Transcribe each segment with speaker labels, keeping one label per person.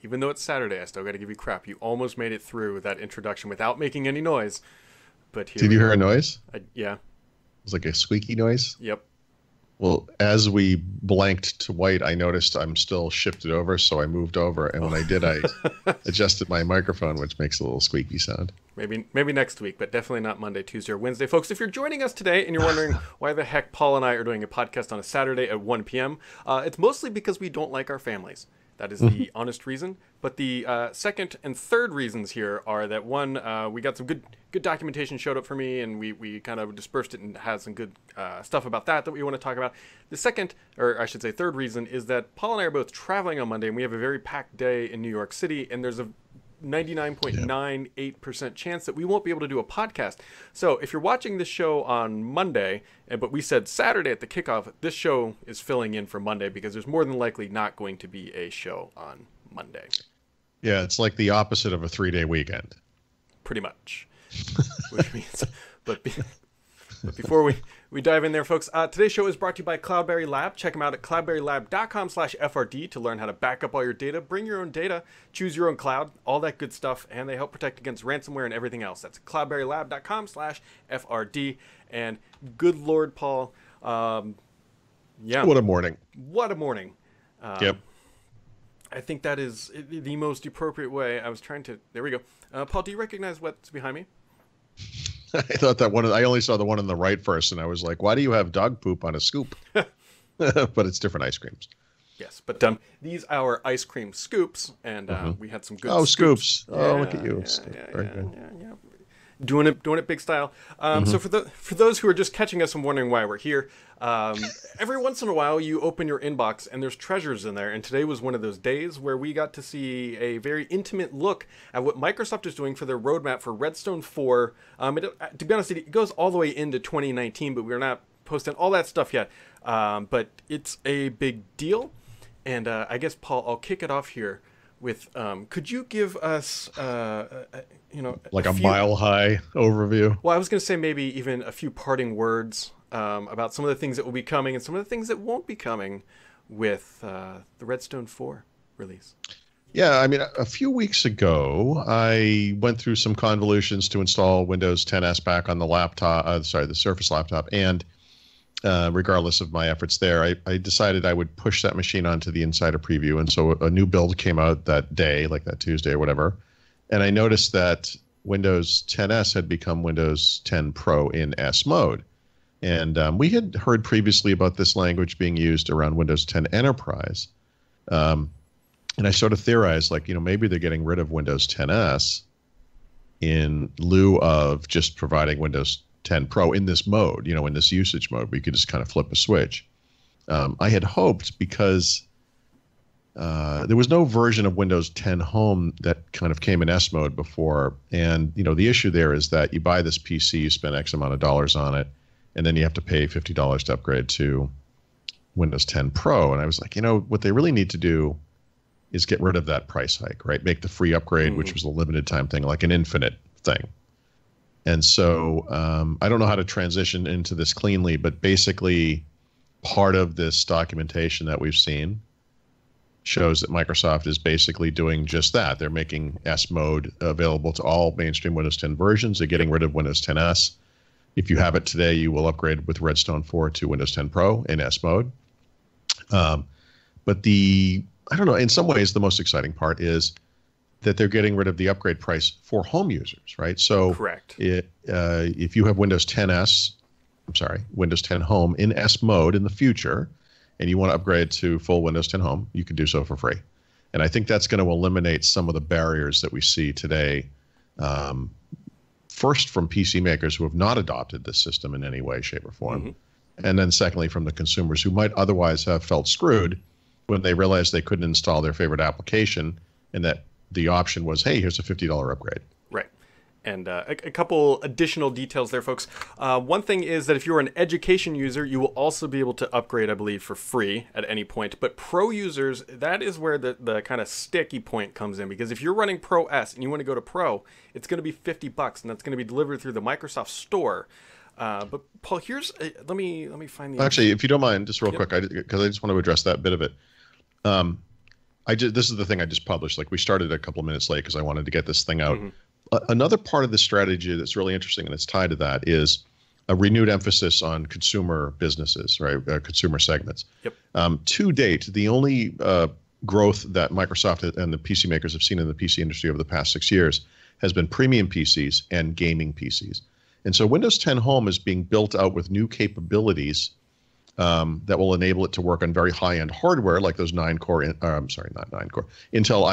Speaker 1: Even though it's Saturday, I still got to give you crap. You almost made it through that introduction without making any noise. But here
Speaker 2: Did
Speaker 1: we
Speaker 2: you hear a
Speaker 1: are.
Speaker 2: noise?
Speaker 1: Yeah.
Speaker 2: It was like a squeaky noise.
Speaker 1: Yep.
Speaker 2: Well, as we blanked to white, I noticed I'm still shifted over, so I moved over, and when I did, I adjusted my microphone, which makes a little squeaky sound.
Speaker 1: Maybe next week, but definitely not Monday, Tuesday, or Wednesday. Folks, if you're joining us today and you're wondering why the heck Paul and I are doing a podcast on a Saturday at 1 p.m., it's mostly because we don't like our families. That is the honest reason. But the second and third reasons here are that one, we got some good documentation showed up for me, and we kind of dispersed it and had some good stuff about that we want to talk about. The second, or I should say third reason, is that Paul and I are both traveling on Monday, and we have a very packed day in New York City, and there's a 99.98% chance that we won't be able to do a podcast. So if you're watching this show on Monday, but we said Saturday at the kickoff, this show is filling in for Monday because there's more than likely not going to be a show on Monday.
Speaker 2: Yeah, it's like the opposite of a 3-day weekend.
Speaker 1: Pretty much. Which means, but before we dive in there, folks, today's show is brought to you by Cloudberry Lab. Check them out at cloudberrylab.com/FRD to learn how to back up all your data, bring your own data, choose your own cloud, all that good stuff, and they help protect against ransomware and everything else. That's cloudberrylab.com/FRD. And good Lord, Paul, yeah.
Speaker 2: What a morning.
Speaker 1: What a morning.
Speaker 2: Yep.
Speaker 1: I think that is the most appropriate way. I was trying to, there we go. Paul, do you recognize what's behind me?
Speaker 2: I thought that I only saw the one on the right first, and I was like, why do you have dog poop on a scoop? But it's different ice creams.
Speaker 1: Yes, but these are ice cream scoops, and we had some good
Speaker 2: scoops.
Speaker 1: Yeah,
Speaker 2: oh, look at you.
Speaker 1: Yeah. Doing it big style. So for those who are just catching us and wondering why we're here, every once in a while you open your inbox and there's treasures in there, and today was one of those days where we got to see a very intimate look at what Microsoft is doing for their roadmap for Redstone 4. To be honest, it goes all the way into 2019, but we're not posting all that stuff yet. But it's a big deal, and I guess, Paul, I'll kick it off here with, could you give us,
Speaker 2: like a mile-high overview?
Speaker 1: Well, I was going to say maybe even a few parting words about some of the things that will be coming and some of the things that won't be coming with the Redstone 4 release.
Speaker 2: Yeah, I mean, a few weeks ago, I went through some convolutions to install Windows 10s back on the laptop, the Surface laptop, and regardless of my efforts there, I decided I would push that machine onto the Insider Preview. And so a new build came out that day, like that Tuesday or whatever. And I noticed that Windows 10s had become Windows 10 Pro in S mode. And we had heard previously about this language being used around Windows 10 Enterprise. And I sort of theorized, like, maybe they're getting rid of Windows 10s in lieu of just providing Windows 10 Pro in this mode, in this usage mode, where you could just kind of flip a switch. I had hoped because there was no version of Windows 10 Home that kind of came in S mode before. And, the issue there is that you buy this PC, you spend X amount of dollars on it, and then you have to pay $50 to upgrade to Windows 10 Pro. And I was like, what they really need to do is get rid of that price hike, right? Make the free upgrade, which was a limited time thing, like an infinite thing. And so I don't know how to transition into this cleanly, but basically part of this documentation that we've seen shows that Microsoft is basically doing just that. They're making S mode available to all mainstream Windows 10 versions. They're getting rid of Windows 10s. If you have it today, you will upgrade with Redstone 4 to Windows 10 Pro in S mode. But I don't know, in some ways, the most exciting part is that they're getting rid of the upgrade price for home users, right? So
Speaker 1: correct.
Speaker 2: If you have Windows 10 Home in S mode in the future, and you want to upgrade to full Windows 10 Home, you can do so for free. And I think that's going to eliminate some of the barriers that we see today, first from PC makers who have not adopted this system in any way, shape, or form. And then secondly, from the consumers who might otherwise have felt screwed when they realized they couldn't install their favorite application and that the option was, hey, here's a $50 upgrade.
Speaker 1: Right. And a couple additional details there, folks. One thing is that if you're an education user, you will also be able to upgrade, I believe, for free at any point. But Pro users, that is where the kind of sticky point comes in. Because if you're running Pro S and you want to go to Pro, it's going to be $50, and that's going to be delivered through the Microsoft Store. But Paul, let me find the...
Speaker 2: Actually, if you don't mind, just real quick, because I just want to address that bit of it. this is the thing I just published. Like we started a couple of minutes late because I wanted to get this thing out. Another part of the strategy that's really interesting and it's tied to that is a renewed emphasis on consumer businesses, right? Consumer segments.
Speaker 1: Yep.
Speaker 2: To date, the only growth that Microsoft and the PC makers have seen in the PC industry over the past 6 years has been premium PCs and gaming PCs. And so Windows 10 Home is being built out with new capabilities that will enable it to work on very high-end hardware, like those 9-core, not 9-core, Intel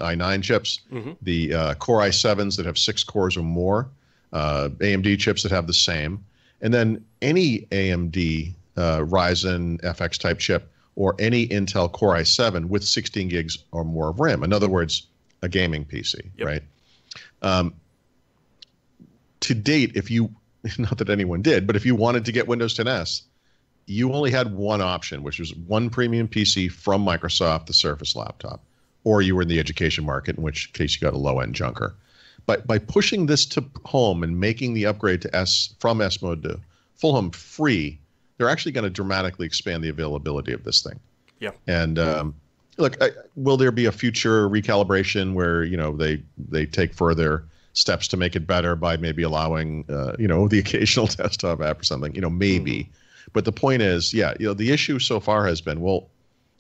Speaker 2: i9 chips, the Core i7s that have 6 cores or more, AMD chips that have the same, and then any AMD Ryzen FX type chip or any Intel Core i7 with 16 gigs or more of RAM. In other words, a gaming PC, right? To date, if you, not that anyone did, but if you wanted to get Windows 10S, you only had one option, which was one premium PC from Microsoft, the Surface laptop, or you were in the education market, in which case you got a low-end junker. But by pushing this to home and making the upgrade to from S mode to full home free, they're actually going to dramatically expand the availability of this thing.
Speaker 1: Yeah.
Speaker 2: And look, will there be a future recalibration where they take further steps to make it better by maybe allowing the occasional desktop app or something? Maybe. But the point is, the issue so far has been, well,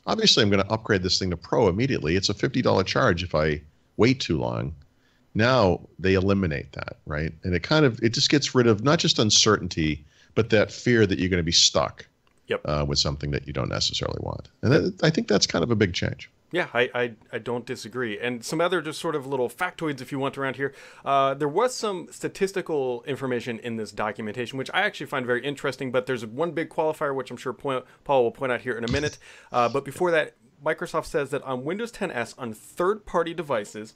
Speaker 2: obviously I'm going to upgrade this thing to Pro immediately. It's a $50 charge if I wait too long. Now they eliminate that, right? And it just gets rid of not just uncertainty, but that fear that you're going to be stuck with something that you don't necessarily want. And I think that's kind of a big change.
Speaker 1: Yeah, I don't disagree. And some other just sort of little factoids, if you want, around here. There was some statistical information in this documentation, which I actually find very interesting, but there's one big qualifier, which I'm sure Paul will point out here in a minute. But before that, Microsoft says that on Windows 10S on third-party devices,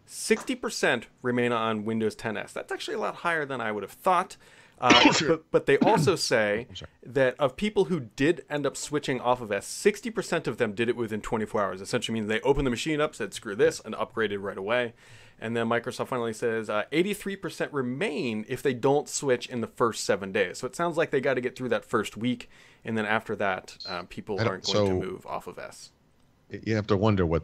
Speaker 1: 60% remain on Windows 10S. That's actually a lot higher than I would have thought. But they also say that of people who did end up switching off of S, 60% of them did it within 24 hours. Essentially means they opened the machine up, said screw this, and upgraded right away. And then Microsoft finally says 83% remain if they don't switch in the first 7 days. So it sounds like they got to get through that first week, and then after that, people aren't going to move off of S.
Speaker 2: You have to wonder what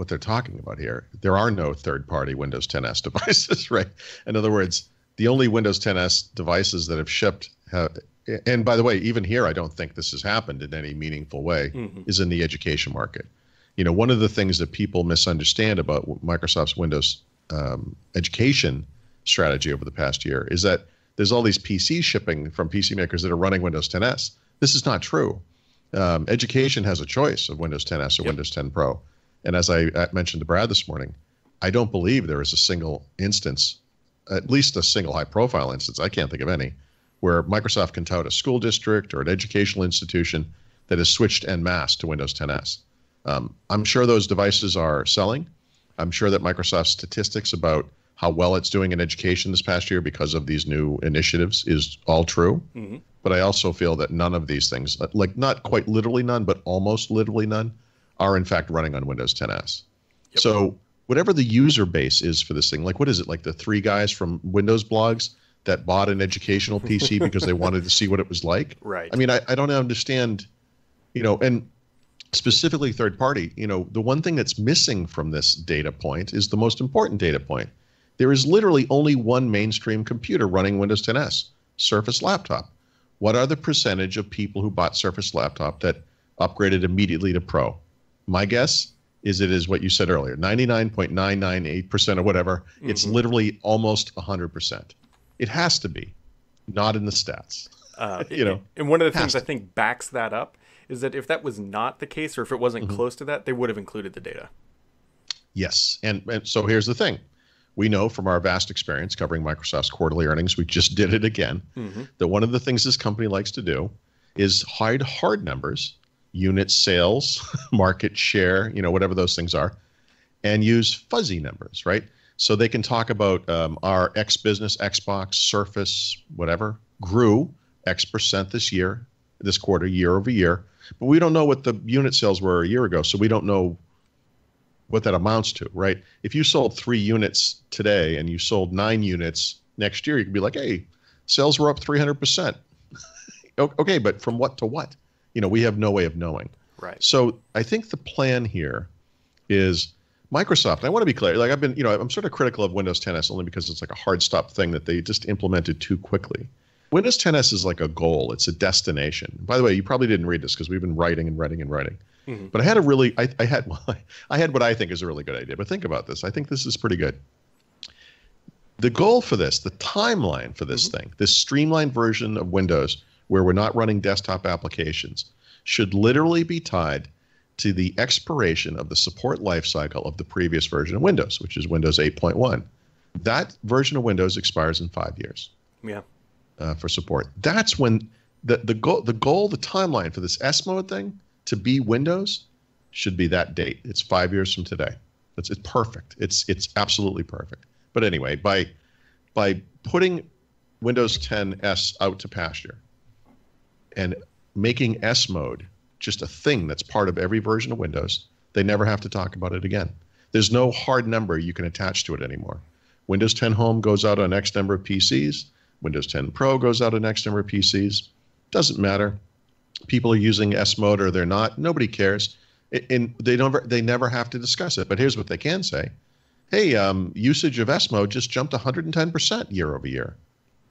Speaker 2: they're talking about here. There are no third-party Windows 10S devices, right? In other words, the only Windows 10S devices that have shipped, and by the way, even here, I don't think this has happened in any meaningful way, is in the education market. One of the things that people misunderstand about Microsoft's Windows education strategy over the past year is that there's all these PCs shipping from PC makers that are running Windows 10S. This is not true. Education has a choice of Windows 10S or Windows 10 Pro. And as I mentioned to Brad this morning, I don't believe there is a single instance, at least a single high-profile instance, I can't think of any, where Microsoft can tout a school district or an educational institution that has switched en masse to Windows 10S. I'm sure those devices are selling. I'm sure that Microsoft's statistics about how well it's doing in education this past year because of these new initiatives is all true. But I also feel that none of these things, like not quite literally none, but almost literally none, are in fact running on Windows 10S. So whatever the user base is for this thing, like what is it, like the 3 guys from Windows blogs that bought an educational PC because they wanted to see what it was like?
Speaker 1: Right.
Speaker 2: I mean, I don't understand, and specifically third party, the one thing that's missing from this data point is the most important data point. There is literally only one mainstream computer running Windows 10S, Surface Laptop. What are the percentage of people who bought Surface Laptop that upgraded immediately to Pro? My guess is it is what you said earlier, 99.998% or whatever. It's literally almost 100%. It has to be, not in the stats.
Speaker 1: And one of the things I think backs that up is that if that was not the case, or if it wasn't close to that, they would have included the data.
Speaker 2: Yes, and so here's the thing. We know from our vast experience covering Microsoft's quarterly earnings, we just did it again, that one of the things this company likes to do is hide hard numbers, unit sales, market share, whatever those things are, and use fuzzy numbers, right? So they can talk about our X business, Xbox, Surface, whatever, grew X% this quarter, year over year. But we don't know what the unit sales were a year ago, so we don't know what that amounts to, right? If you sold 3 units today and you sold 9 units next year, you could be like, hey, sales were up 300%. Okay, but from what to what? We have no way of knowing.
Speaker 1: Right.
Speaker 2: So I think the plan here is Microsoft. And I want to be clear. Like I've been, I'm sort of critical of Windows 10s only because it's like a hard stop thing that they just implemented too quickly. Windows 10s is like a goal. It's a destination. By the way, you probably didn't read this because we've been writing and writing and writing. Mm-hmm. But I had I had what I think is a really good idea. But think about this. I think this is pretty good. The goal for this, the timeline for this thing, this streamlined version of Windows where we're not running desktop applications, should literally be tied to the expiration of the support lifecycle of the previous version of Windows, which is Windows 8.1. That version of Windows expires in 5 years.
Speaker 1: Yeah.
Speaker 2: For support. That's when the goal, the timeline for this S mode thing to be Windows should be that date. It's 5 years from today. It's perfect. It's absolutely perfect. But anyway, by putting Windows 10 S out to pasture and making S mode just a thing that's part of every version of Windows, they never have to talk about it again. There's no hard number you can attach to it anymore. Windows 10 Home goes out on X number of PCs. Windows 10 Pro goes out on X number of PCs. Doesn't matter. People are using S mode or they're not. Nobody cares. And they never have to discuss it. But here's what they can say. Hey, usage of S mode just jumped 110% year over year.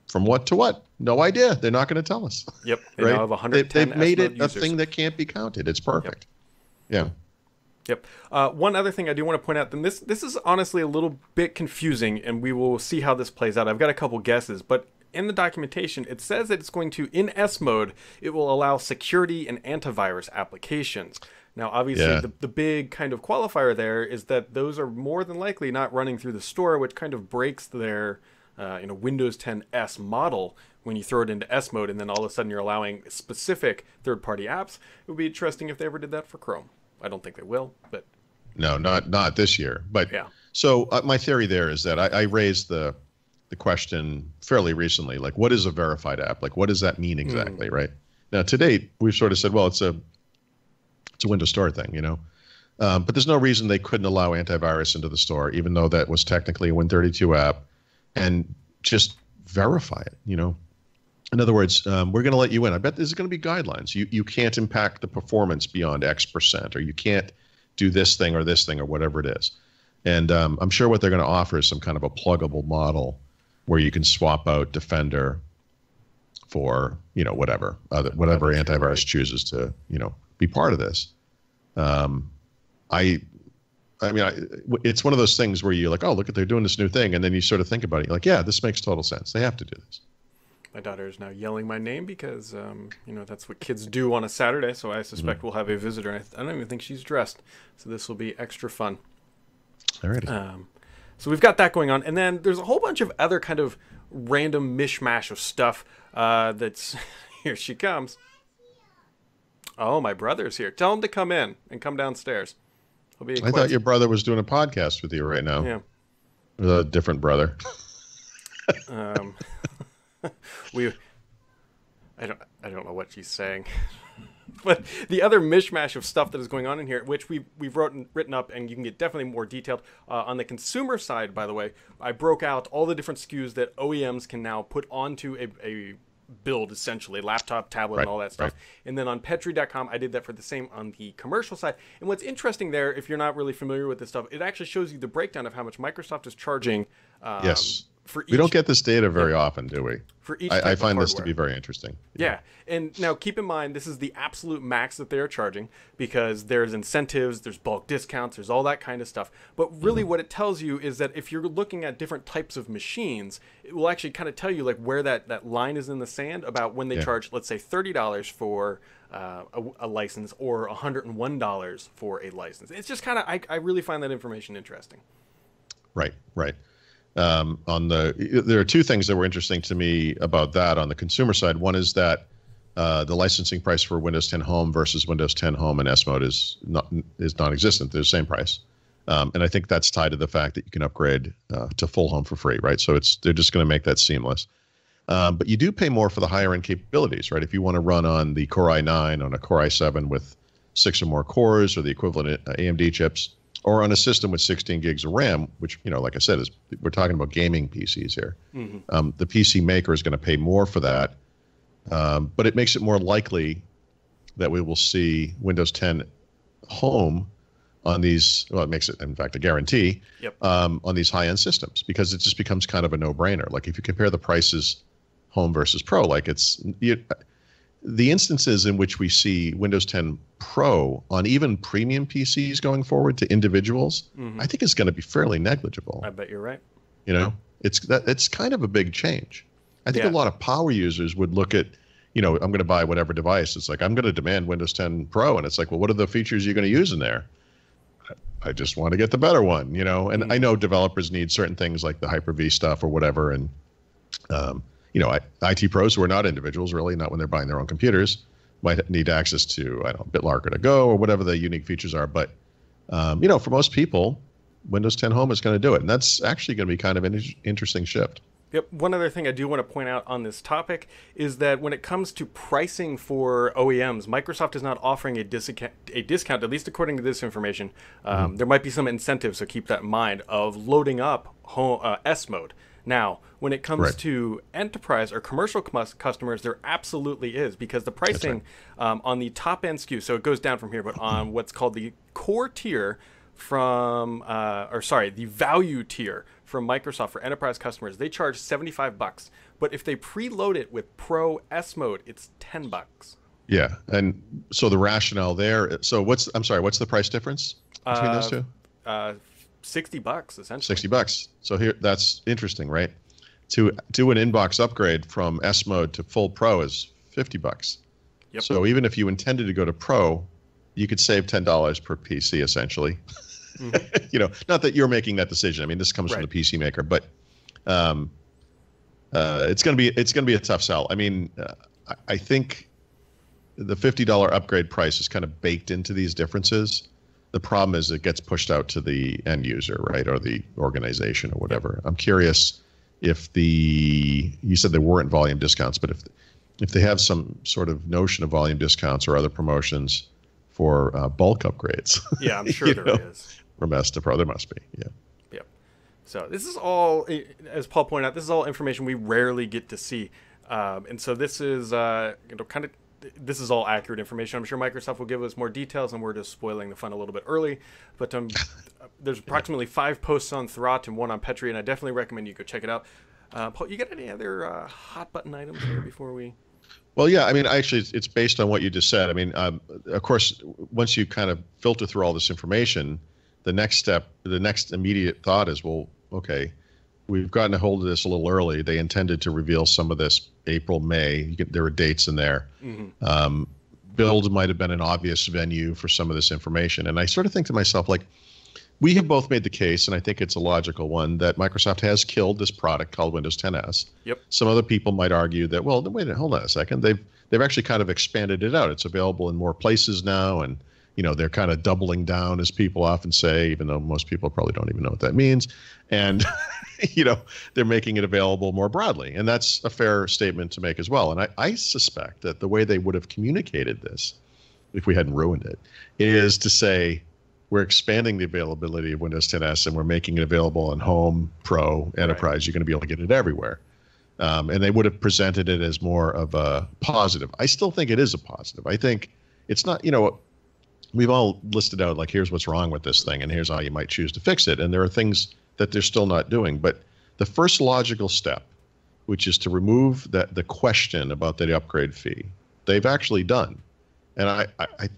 Speaker 2: From what to what? No idea. They're not going to tell us.
Speaker 1: Yep.
Speaker 2: They now
Speaker 1: have 110
Speaker 2: They've made it
Speaker 1: users.
Speaker 2: A thing that can't be counted. It's perfect.
Speaker 1: Yep.
Speaker 2: Yeah.
Speaker 1: Yep. One other thing I do want to point out, and this is honestly a little bit confusing, and we will see how this plays out. I've got a couple guesses, but in the documentation, it says that it's going to, in S mode, it will allow security and antivirus applications. Now, obviously, the big kind of qualifier there is that those are more than likely not running through the store, which kind of breaks their Windows 10 S model when you throw it into S mode, and then all of a sudden you're allowing specific third-party apps. It would be interesting if they ever did that for Chrome. I don't think they will, but
Speaker 2: no, not this year. But
Speaker 1: yeah.
Speaker 2: So my theory there is that I raised the question fairly recently, like what is a verified app? Like what does that mean exactly, right? Now to date, we've sort of said, well, it's a Windows Store thing, but there's no reason they couldn't allow antivirus into the store, even though that was technically a Win32 app, and just verify it. In other words, we're going to let you in. I bet there's going to be guidelines. You can't impact the performance beyond X%, or you can't do this thing or whatever it is. And I'm sure what they're going to offer is some kind of a pluggable model where you can swap out Defender for whatever antivirus chooses to be part of this. It's one of those things where you're like, oh, look at they're doing this new thing, and then you sort of think about it. You're like, yeah, this makes total sense. They have to do this.
Speaker 1: My daughter is now yelling my name because, that's what kids do on a Saturday. So I suspect we'll have a visitor. I don't even think she's dressed. So this will be extra fun.
Speaker 2: Alrighty.
Speaker 1: So we've got that going on. And then there's a whole bunch of other kind of random mishmash of stuff that's... Here she comes. Oh, my brother's here. Tell him to come in and come downstairs.
Speaker 2: I thought your brother was doing a podcast with you right now.
Speaker 1: Yeah.
Speaker 2: With a different brother.
Speaker 1: I don't know what she's saying. But the other mishmash of stuff that is going on in here, which we've written up, and you can get definitely more detailed. On the consumer side, by the way, I broke out all the different SKUs that OEMs can now put onto a build, essentially, laptop, tablet, and all that stuff. Right. And then on Petri.com, I did that for the same on the commercial side. And what's interesting there, if you're not really familiar with this stuff, it actually shows you the breakdown of how much Microsoft is charging.
Speaker 2: Yes. We don't get this data very often, do we?
Speaker 1: For each
Speaker 2: I find this to be very interesting.
Speaker 1: Yeah. And now keep in mind, this is the absolute max that they are charging because there's incentives, there's bulk discounts, there's all that kind of stuff. But really what it tells you is that if you're looking at different types of machines, it will actually kind of tell you like where that line is in the sand about when they charge, let's say, $30 for a license or $101 for a license. It's just kind of, I really find that information interesting.
Speaker 2: Right. There are two things that were interesting to me about that on the consumer side. One is that the licensing price for Windows 10 Home versus Windows 10 Home and S mode is non-existent. They're the same price, and I think that's tied to the fact that you can upgrade to full home for free, right? So they're just going to make that seamless. But you do pay more for the higher end capabilities, right? If you want to run on the Core i9, on a Core i7 with 6 or more cores, or the equivalent AMD chips, or on a system with 16 gigs of RAM, which, like I said, we're talking about gaming PCs here. The PC maker is going to pay more for that, but it makes it more likely that we will see Windows 10 Home on these. Well, it makes it, in fact, a guarantee
Speaker 1: Yep.
Speaker 2: on these high-end systems, because it just becomes kind of a no-brainer. Like if you compare the prices, home versus pro, like the instances in which we see Windows 10 Pro on even premium PCs going forward to individuals, I think is going to be fairly negligible.
Speaker 1: I bet you're right.
Speaker 2: You know, it's kind of a big change. I think a lot of power users would look at, I'm going to buy whatever device. It's like, I'm going to demand Windows 10 Pro. And it's like, well, what are the features you're going to use in there? I just want to get the better one, and I know developers need certain things like the Hyper-V stuff or whatever. And, IT pros who are not individuals, really, not when they're buying their own computers, might need access to, BitLarker to go or whatever the unique features are. But, for most people, Windows 10 Home is going to do it. And that's actually going to be kind of an interesting shift.
Speaker 1: Yep. One other thing I do want to point out on this topic is that when it comes to pricing for OEMs, Microsoft is not offering a discount, at least according to this information. There might be some incentive, so keep that in mind, of loading up S mode. Now, when it comes to enterprise or commercial customers, there absolutely is, because the pricing on the top end SKU, so it goes down from here, but on what's called the core tier the value tier from Microsoft for enterprise customers, they charge $75. But if they preload it with Pro S mode, it's $10.
Speaker 2: Yeah, and so the rationale there. So what's the price difference between those two?
Speaker 1: $60 essentially.
Speaker 2: $60. So here, that's interesting, right? To do an inbox upgrade from S mode to full Pro is $50.
Speaker 1: Yep.
Speaker 2: So even if you intended to go to Pro, you could save $10 per PC essentially. Not that you're making that decision. I mean, this comes from the PC maker, but it's going to be a tough sell. I mean, I think the $50 upgrade price is kind of baked into these differences. The problem is it gets pushed out to the end user, right, or the organization or whatever. Yep. I'm curious if you said there weren't volume discounts, but if they have some sort of notion of volume discounts or other promotions for bulk upgrades.
Speaker 1: Yeah, I'm sure there is.
Speaker 2: From S to Pro, there must be. Yeah.
Speaker 1: Yep. So this is all, as Paul pointed out, this is all information we rarely get to see, and so this is this is all accurate information. I'm sure Microsoft will give us more details, and we're just spoiling the fun a little bit early. But there's approximately 5 posts on Thurrott and 1 on Petri, and I definitely recommend you go check it out. Paul, you got any other hot button items here before we?
Speaker 2: Well, yeah, I mean, actually, it's based on what you just said. I mean, of course, once you kind of filter through all this information, the next immediate thought is, well, okay, we've gotten a hold of this a little early. They intended to reveal some of this April, May. There were dates in there. Build might have been an obvious venue for some of this information. And I sort of think to myself, like, we have both made the case, and I think it's a logical one, that Microsoft has killed this product called Windows 10s.
Speaker 1: Yep.
Speaker 2: Some other people might argue that, well, wait, hold on a second. They've actually kind of expanded it out. It's available in more places now, and they're kind of doubling down, as people often say, even though most people probably don't even know what that means. And, they're making it available more broadly. And that's a fair statement to make as well. And I suspect that the way they would have communicated this, if we hadn't ruined it, is to say, we're expanding the availability of Windows 10s and we're making it available in Home, Pro, Enterprise. Right. You're going to be able to get it everywhere. And they would have presented it as more of a positive. I still think it is a positive. I think it's not, we've all listed out, like, here's what's wrong with this thing and here's how you might choose to fix it. And there are things that they're still not doing. But the first logical step, which is to remove the question about the upgrade fee, they've actually done. And I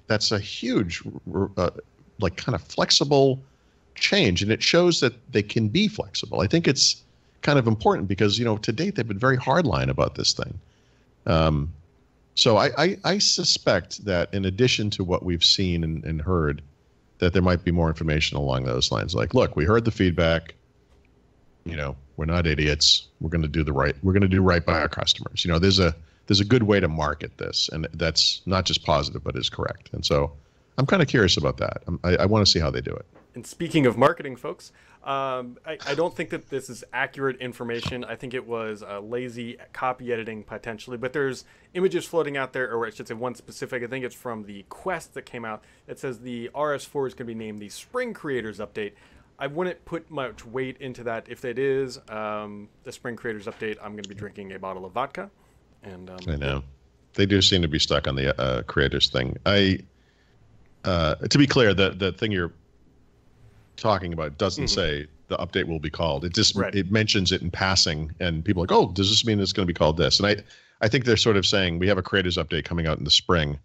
Speaker 2: that's a huge, kind of flexible change. And it shows that they can be flexible. I think it's kind of important because, to date, they've been very hardline about this thing. So I suspect that in addition to what we've seen and heard, that there might be more information along those lines. Like, look, we heard the feedback. We're not idiots. We're going to do right by our customers. There's a good way to market this, and that's not just positive, but is correct. And so I'm kind of curious about that. I want to see how they do it.
Speaker 1: And speaking of marketing, folks, I don't think that this is accurate information. I think it was lazy copy editing potentially, but there's images floating out there, or I should say one specific. I think it's from the Quest that came out. It says the RS4 is going to be named the Spring Creators Update. I wouldn't put much weight into that. If it is the Spring Creators Update, I'm going to be drinking a bottle of vodka. And
Speaker 2: I know. They do seem to be stuck on the creators thing. To be clear, the thing you're talking about. It doesn't say the update will be called. It just
Speaker 1: Right.
Speaker 2: it mentions it in passing, and people are like, oh, does this mean it's going to be called this? And I think they're sort of saying we have a creators update coming out in the spring.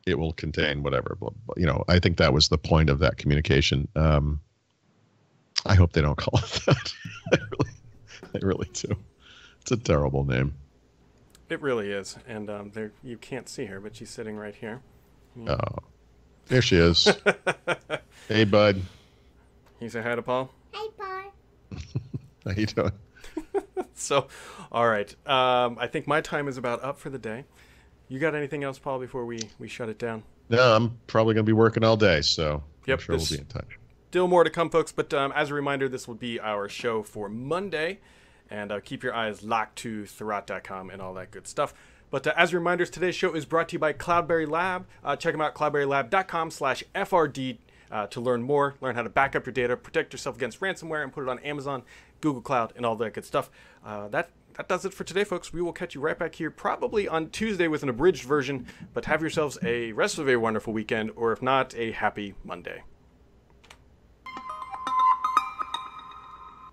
Speaker 2: It will contain whatever. You know, I think that was the point of that communication. I hope they don't call it that. I really do. It's a terrible name.
Speaker 1: It really is. And there, you can't see her, but she's sitting right here.
Speaker 2: Oh, there she is. Hey, bud.
Speaker 1: You say hi to Paul?
Speaker 3: Hi, Paul.
Speaker 2: How you doing?
Speaker 1: So, all right. I think my time is about up for the day. You got anything else, Paul, before we shut it down?
Speaker 2: No, I'm probably going to be working all day, so
Speaker 1: Yep,
Speaker 2: I'm sure we'll be in touch.
Speaker 1: Still more to come, folks. But as a reminder, this will be our show for Monday. And keep your eyes locked to Thurrott.com and all that good stuff. But as reminders, today's show is brought to you by Cloudberry Lab. Check them out, cloudberrylab.com/FRD to learn more, learn how to back up your data, protect yourself against ransomware, and put it on Amazon, Google Cloud, and all that good stuff. That does it for today, folks. We will catch you right back here probably on Tuesday with an abridged version. But have yourselves a rest of a wonderful weekend, or if not, a happy Monday.